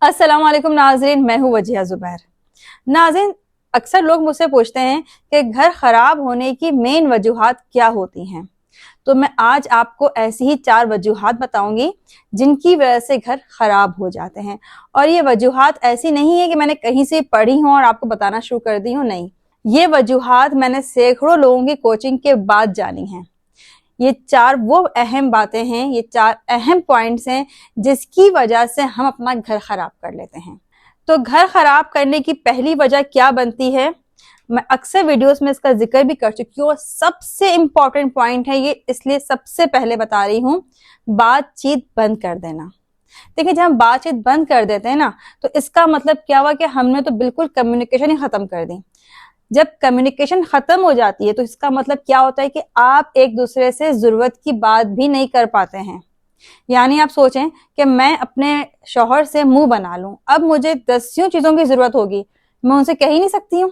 अस्सलाम वालेकुम नाज़रीन, मैं हूँ वजिया ज़ुबैर। नाज़रीन, अक्सर लोग मुझसे पूछते हैं कि घर ख़राब होने की मेन वजूहात क्या होती हैं। तो मैं आज आपको ऐसी ही 4 वजूहात बताऊंगी जिनकी वजह से घर ख़राब हो जाते हैं। और ये वजूहात ऐसी नहीं है कि मैंने कहीं से पढ़ी हूँ और आपको बताना शुरू कर दी हूँ, नहीं। ये वजूहात मैंने सैकड़ों लोगों की कोचिंग के बाद जानी हैं। ये 4 वो अहम बातें हैं, ये 4 अहम पॉइंट्स हैं जिसकी वजह से हम अपना घर खराब कर लेते हैं। तो घर खराब करने की पहली वजह क्या बनती है, मैं अक्सर वीडियोस में इसका जिक्र भी कर चुकी हूँ। सबसे इंपॉर्टेंट पॉइंट है ये, इसलिए सबसे पहले बता रही हूँ, बातचीत बंद कर देना। देखिए, जब हम बातचीत बंद कर देते हैं ना, तो इसका मतलब क्या हुआ कि हमने तो बिल्कुल कम्युनिकेशन ही खत्म कर दी। जब कम्युनिकेशन खत्म हो जाती है तो इसका मतलब क्या होता है कि आप एक दूसरे से जरूरत की बात भी नहीं कर पाते हैं। यानी आप सोचें कि मैं अपने शौहर से मुंह बना लूं, अब मुझे 10 चीजों की जरूरत होगी, मैं उनसे कह ही नहीं सकती हूँ।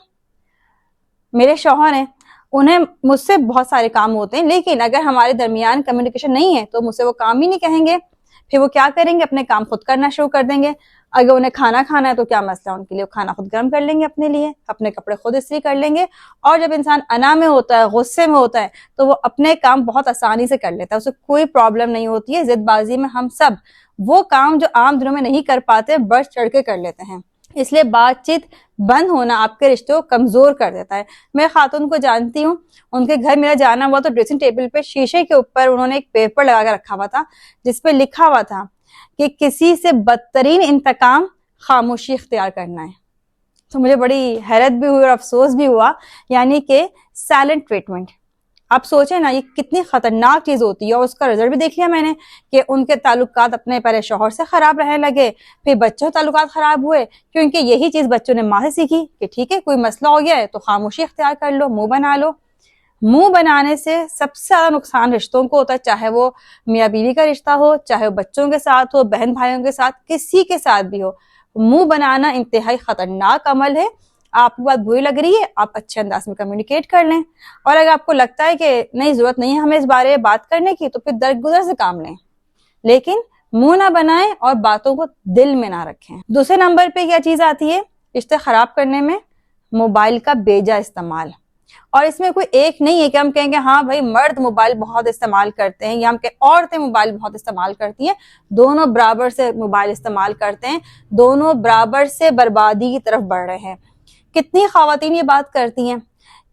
मेरे शौहर हैं, उन्हें मुझसे बहुत सारे काम होते हैं, लेकिन अगर हमारे दरमियान कम्युनिकेशन नहीं है तो मुझसे वो काम ही नहीं कहेंगे। फिर वो क्या करेंगे, अपने काम खुद करना शुरू कर देंगे। अगर उन्हें खाना खाना है तो क्या मसला, उनके लिए खाना खुद गर्म कर लेंगे, अपने लिए अपने कपड़े खुद इस्त्री कर लेंगे। और जब इंसान अना में होता है, गुस्से में होता है, तो वो अपने काम बहुत आसानी से कर लेता है, उसे कोई प्रॉब्लम नहीं होती है। जिदबाजी में हम सब वो काम जो आम दिनों में नहीं कर पाते बढ़ चढ़ के कर लेते हैं। इसलिए बातचीत बंद होना आपके रिश्ते को कमजोर कर देता है। मैं खातून को जानती हूँ, उनके घर मेरा जाना हुआ तो ड्रेसिंग टेबल पे शीशे के ऊपर उन्होंने एक पेपर लगा के रखा हुआ था जिसपे लिखा हुआ था कि किसी से बदतरीन इंतकाम खामोशी इख्तियार करना है। तो मुझे बड़ी हैरत भी हुई और अफसोस भी हुआ, यानी कि साइलेंट ट्रीटमेंट। आप सोचें ना, ये कितनी खतरनाक चीज होती है। और उसका रिजल्ट भी देख लिया मैंने कि उनके ताल्लुकात अपने पहले शौहर से खराब रहने लगे, फिर बच्चों के ताल्लुकात खराब हुए, क्योंकि यही चीज बच्चों ने माँ से सीखी कि ठीक है, कोई मसला हो गया है तो खामोशी इख्तियार कर लो, मुंह बना लो। मुंह बनाने से सबसे ज्यादा नुकसान रिश्तों को होता है, चाहे वो मियाँ बीवी का रिश्ता हो, चाहे वो बच्चों के साथ हो, बहन भाइयों के साथ, किसी के साथ भी हो। मुंह बनाना इंतहाई खतरनाक अमल है। आपको बात बुरी लग रही है, आप अच्छे अंदाज में कम्युनिकेट कर लें। और अगर आपको लगता है कि नहीं, जरूरत नहीं है हमें इस बारे में बात करने की, तो फिर दरगुजर से काम लें, लेकिन मुंह ना बनाएं और बातों को दिल में ना रखें। दूसरे नंबर पे क्या चीज आती है रिश्ते खराब करने में, मोबाइल का बेजा इस्तेमाल। और इसमें कोई एक नहीं है कि हम कहेंगे हाँ भाई मर्द मोबाइल बहुत इस्तेमाल करते हैं, या हम कहें औरतें मोबाइल बहुत इस्तेमाल करती हैं। दोनों बराबर से मोबाइल इस्तेमाल करते हैं, दोनों बराबर से बर्बादी की तरफ बढ़ रहे हैं। कितनी खवातीन ये बात करती हैं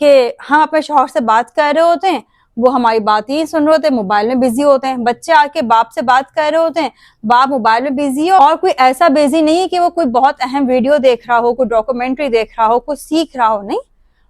कि हम अपने शौहर से बात कर रहे होते हैं, वो हमारी बात ही सुन रहे होते हैं, मोबाइल में बिजी होते हैं। बच्चे आके बाप से बात कर रहे होते हैं, बाप मोबाइल में बिजी है। और कोई ऐसा बिजी नहीं है कि वो कोई बहुत अहम वीडियो देख रहा हो, कोई डॉक्यूमेंट्री देख रहा हो, कुछ सीख रहा हो, नहीं।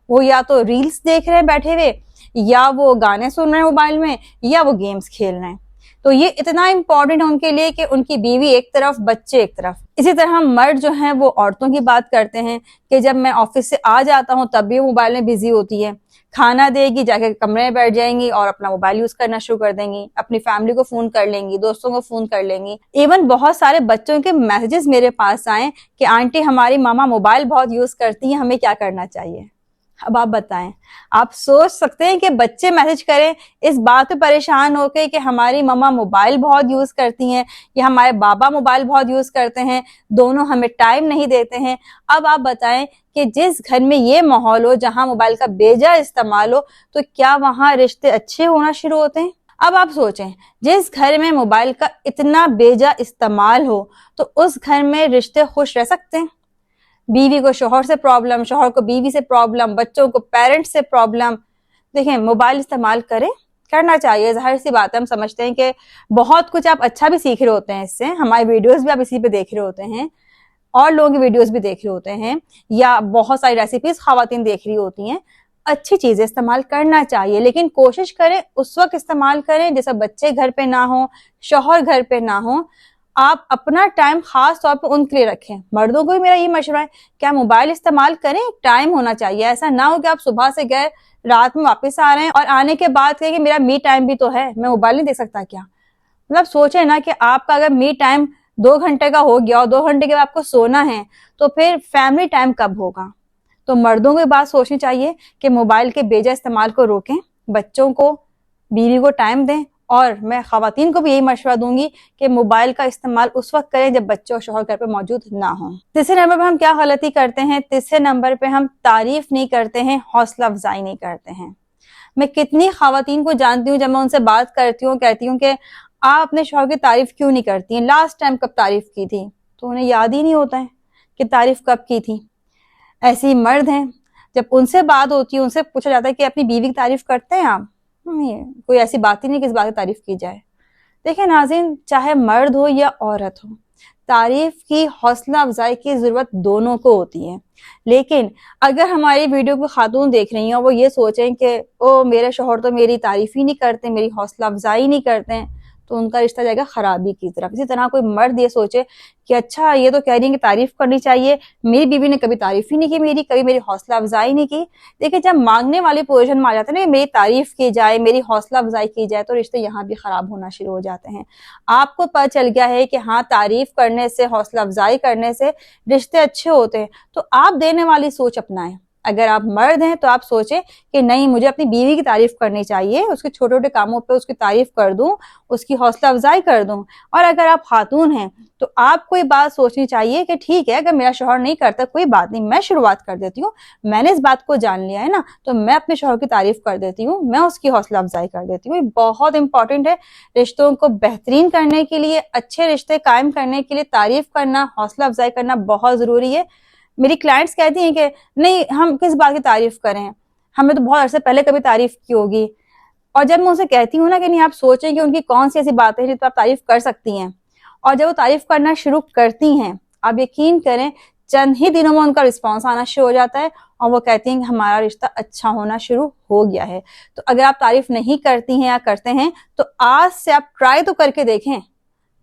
वो या तो रील्स देख रहे हैं बैठे हुए, या वो गाने सुन रहे हैं मोबाइल में, या वो गेम्स खेल रहे हैं। तो ये इतना इंपॉर्टेंट है उनके लिए कि उनकी बीवी एक तरफ, बच्चे एक तरफ। इसी तरह मर्द जो हैं वो औरतों की बात करते हैं कि जब मैं ऑफिस से आ जाता हूँ तब भी मोबाइल में बिजी होती है। खाना देगी, जाके कमरे में बैठ जाएंगी और अपना मोबाइल यूज करना शुरू कर देंगी, अपनी फैमिली को फोन कर लेंगी, दोस्तों को फोन कर लेंगी। इवन बहुत सारे बच्चों के मैसेजेस मेरे पास आए कि आंटी हमारी मामा मोबाइल बहुत यूज करती है, हमें क्या करना चाहिए। अब आप बताएं, आप सोच सकते हैं कि बच्चे मैसेज करें इस बात पे परेशान होकर कि हमारी मम्मा मोबाइल बहुत यूज करती हैं या हमारे बाबा मोबाइल बहुत यूज करते हैं, दोनों हमें टाइम नहीं देते हैं। अब आप बताएं कि जिस घर में ये माहौल हो जहां मोबाइल का बेजा इस्तेमाल हो, तो क्या वहां रिश्ते अच्छे होना शुरू होते हैं। अब आप सोचें, जिस घर में मोबाइल का इतना बेजा इस्तेमाल हो तो उस घर में रिश्ते खुश रह सकते हैं। बीवी को शौहर से प्रॉब्लम, शौहर को बीवी से प्रॉब्लम, बच्चों को पेरेंट्स से प्रॉब्लम। देखें, मोबाइल इस्तेमाल करें, करना चाहिए, जाहिर सी बात है। हम समझते हैं कि बहुत कुछ आप अच्छा भी सीख रहे होते हैं इससे, हमारी वीडियोस भी आप इसी पे देख रहे होते हैं, और लोगों की वीडियोस भी देख रहे होते हैं, या बहुत सारी रेसिपीज खवातीन देख रही होती हैं। अच्छी चीजें इस्तेमाल करना चाहिए, लेकिन कोशिश करें उस वक्त इस्तेमाल करें जैसे बच्चे घर पे ना हो, शौहर घर पे ना हो। आप अपना टाइम खास तौर पर उनके लिए रखें। मर्दों को भी मेरा ये मशवरा है कि आप मोबाइल इस्तेमाल करें, टाइम होना चाहिए। ऐसा ना हो कि आप सुबह से गए, रात में वापस आ रहे हैं और आने के बाद कहें कि मेरा मी टाइम भी तो है, मैं मोबाइल नहीं देख सकता क्या। मतलब सोचे ना कि आपका अगर मी टाइम 2 घंटे का हो गया और 2 घंटे के बाद आपको सोना है, तो फिर फैमिली टाइम कब होगा। तो मर्दों को बात सोचनी चाहिए कि मोबाइल के बेजा इस्तेमाल को रोकें, बच्चों को, बीवी को टाइम दें, اور میں خواتین کو بھی یہی مشورہ دوں گی کہ موبائل کا استعمال اس وقت کریں جب بچے اور شوہر گھر پہ موجود نہ ہوں۔ تیسرے نمبر پہ ہم کیا غلطی کرتے ہیں؟ تیسرے نمبر پہ ہم تعریف نہیں کرتے ہیں، حوصلہ افزائی نہیں کرتے ہیں۔ میں کتنی خواتین کو جانتی ہوں، جب میں ان سے بات کرتی ہوں کہتی ہوں کہ آپ اپنے شوہر کی تعریف کیوں نہیں کرتی ہیں، لاسٹ ٹائم کب تعریف کی تھی؟ تو انہیں یاد ہی نہیں ہوتا ہے کہ تعریف کب کی تھی۔ ایسے ہی مرد ہیں، جب ان سے بات ہوتی ہے، ان سے پوچھا جاتا ہے کہ اپنی بیوی کی تعریف کرتے ہیں آپ؟ کوئی ایسی بات ہی نہیں کہ اس بات کی تعریف کی جائے۔ دیکھیں ناظرین، چاہے مرد ہو یا عورت ہو، تعریف کی، حوصلہ افزائی کی ضرورت دونوں کو ہوتی ہے۔ لیکن اگر ہماری ویڈیو کو خاتون دیکھ رہی ہیں اور وہ یہ سوچیں کہ او میرے شوہر تو میری تعریف ہی نہیں کرتے، میری حوصلہ افزائی نہیں کرتے ہیں، تو ان کا رشتہ جائے گا خرابی کی طرف۔ اسی طرح کوئی مرد یہ سوچے کہ اچھا یہ تو کہہ رہی ہیں کہ تعریف کرنی چاہیے، میری بیوی نے کبھی تعریف ہی نہیں کی میری، کبھی میری حوصلہ افزائی نہیں کی۔ دیکھیں جب مانگنے والی پوزیشن میں آ جاتے ہیں نا، میری تعریف کی جائے، میری حوصلہ افزائی کی جائے، تو رشتے یہاں بھی خراب ہونا شروع ہو جاتے ہیں۔ آپ کو پتہ چل گیا ہے کہ ہاں تعریف کرنے سے، حوصلہ افزائی کرنے سے رشتے اچھے ہوتے ہیں، تو آپ دینے والی سوچ اپنائیں۔ اگر آپ مرد ہیں تو آپ سوچیں کہ نہیں، مجھے اپنی بیوی کی تعریف کرنی چاہیے، اس کے چھوٹے چھوٹے کاموں پہ اس کی تعریف کر دوں، اس کی حوصلہ افزائی کر دوں۔ اور اگر آپ خاتون ہیں تو آپ کو یہ بات سوچنی چاہیے کہ ٹھیک ہے، اگر میرا شوہر نہیں کرتا کوئی بات نہیں، میں شروعات کر دیتی ہوں، میں نے اس بات کو جان لیا ہے نا، تو میں اپنے شوہر کی تعریف کر دیتی ہوں، میں اس کی حوصلہ افزائی کر دیتی ہوں۔ یہ بہت امپورٹنٹ ہے رشتوں کو بہترین کرنے کے لیے، اچھے رشتے قائم کرنے کے لیے تعریف کرنا، حوصلہ افزائی کرنا بہت ضروری ہے۔ میری کلائنٹس کہتی ہیں کہ نہیں، ہم کس بات کی تعریف کریں، ہمیں تو بہت عرصے پہلے کبھی تعریف کی ہوگی۔ اور جب میں ان سے کہتی ہوں نا کہ نہیں، آپ سوچیں کہ ان کی کون سی ایسی باتیں ہیں جن پر آپ تعریف کر سکتی ہیں، اور جب وہ تعریف کرنا شروع کرتی ہیں، آپ یقین کریں چند ہی دنوں میں ان کا رسپانس آنا شروع ہو جاتا ہے، اور وہ کہتی ہیں کہ ہمارا رشتہ اچھا ہونا شروع ہو گیا ہے۔ تو اگر آپ تعریف نہیں کرتی ہیں یا کرتے ہیں تو آج سے آپ ٹرائی تو کر کے دیکھیں،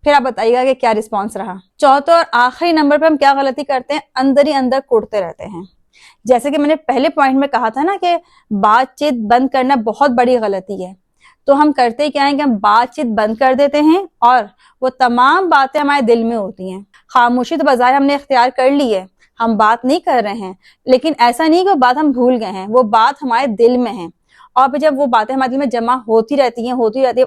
پھر آپ بتائیے گا کہ کیا رسپانس رہا۔ چوتھا اور آخری نمبر پہ ہم کیا غلطی کرتے ہیں؟ اندر ہی اندر کوڑتے رہتے ہیں۔ جیسے کہ میں نے پہلے پوائنٹ میں کہا تھا نا کہ بات چیت بند کرنا بہت بڑی غلطی ہے، تو ہم کرتے کیا ہیں کہ ہم بات چیت بند کر دیتے ہیں، اور وہ تمام باتیں ہمارے دل میں ہوتی ہیں۔ خاموشی تو بظاہر ہم نے اختیار کر لی ہے، ہم بات نہیں کر رہے ہیں، لیکن ایسا نہیں کہ وہ بات ہم بھول گئے ہیں، وہ بات ہمارے دل میں ہے۔ اور پھر جب وہ باتیں ہمارے دل میں جمع ہوتی رہتی ہیں،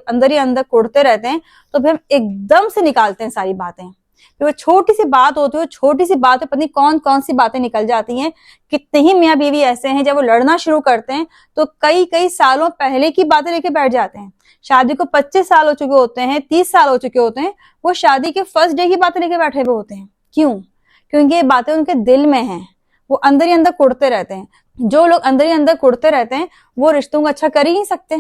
اندر ہی اندر کوڑتے رہتے ہیں، تو پھر ہم ایک دم سے نکالتے ہیں ساری باتیں۔ پھر وہ چھوٹی سی بات ہوتی ہے، چھوٹی سی بات پتہ نہیں کون کون سی باتیں نکل جاتی ہیں۔ کتنے ہی میاں بیوی ایسے ہیں جب وہ لڑنا شروع کرتے ہیں تو کئی سالوں پہلے کی باتیں لے کے بیٹھ جاتے ہیں۔ شادی کو 25 سال ہو چکے ہوتے ہیں، 30 سال ہو چکے ہوتے ہیں، وہ شادی کے فرسٹ ڈے کی باتیں لے کے بیٹھے ہوئے ہوتے ہیں۔ کیوں؟ کیونکہ یہ باتیں ان کے دل میں ہیں، وہ اندر ہی اندر کوڑتے رہتے ہیں۔ جو لوگ اندر ہی اندر کوڑتے رہتے ہیں وہ رشتوں کو اچھا کر ہی نہیں سکتے۔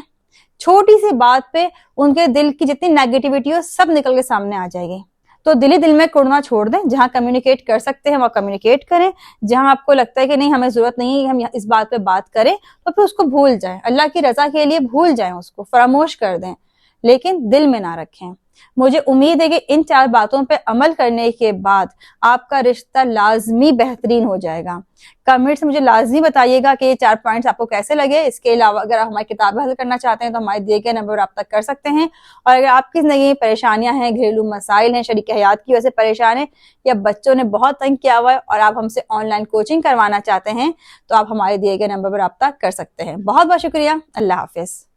چھوٹی سی بات پہ ان کے دل کی جتنی نیگیٹیوٹی ہو سب نکل کے سامنے آ جائے گی۔ تو دل ہی دل میں کوڑنا چھوڑ دیں، جہاں کمیونیکیٹ کر سکتے ہیں وہاں کمیونیکیٹ کریں، جہاں آپ کو لگتا ہے کہ نہیں ہمیں ضرورت نہیں ہے ہم اس بات پہ بات کریں، تو پھر اس کو بھول جائیں، اللہ کی رضا کے لیے بھول جائیں، اس کو فراموش کر دیں، لیکن دل میں نہ رکھیں۔ مجھے امید ہے کہ ان 4 باتوں پہ عمل کرنے کے بعد آپ کا رشتہ لازمی بہترین ہو جائے گا۔ کمنٹ سے مجھے لازمی بتائیے گا کہ یہ 4 پوائنٹس آپ کو کیسے لگے۔ اس کے علاوہ اگر آپ ہماری کتابیں حاصل کرنا چاہتے ہیں تو ہمارے دیے گئے نمبر پر رابطہ کر سکتے ہیں، اور اگر آپ کی زندگی میں پریشانیاں ہیں، گھریلو مسائل ہیں، شریک حیات کی وجہ سے پریشان ہیں، یا بچوں نے بہت تنگ کیا ہوا ہے اور آپ ہم سے آن لائن کوچنگ کروانا چاہتے ہیں، تو آپ ہمارے دیے گئے نمبر پر رابطہ کر سکتے ہیں۔ بہت بہت شکریہ، اللہ حافظ۔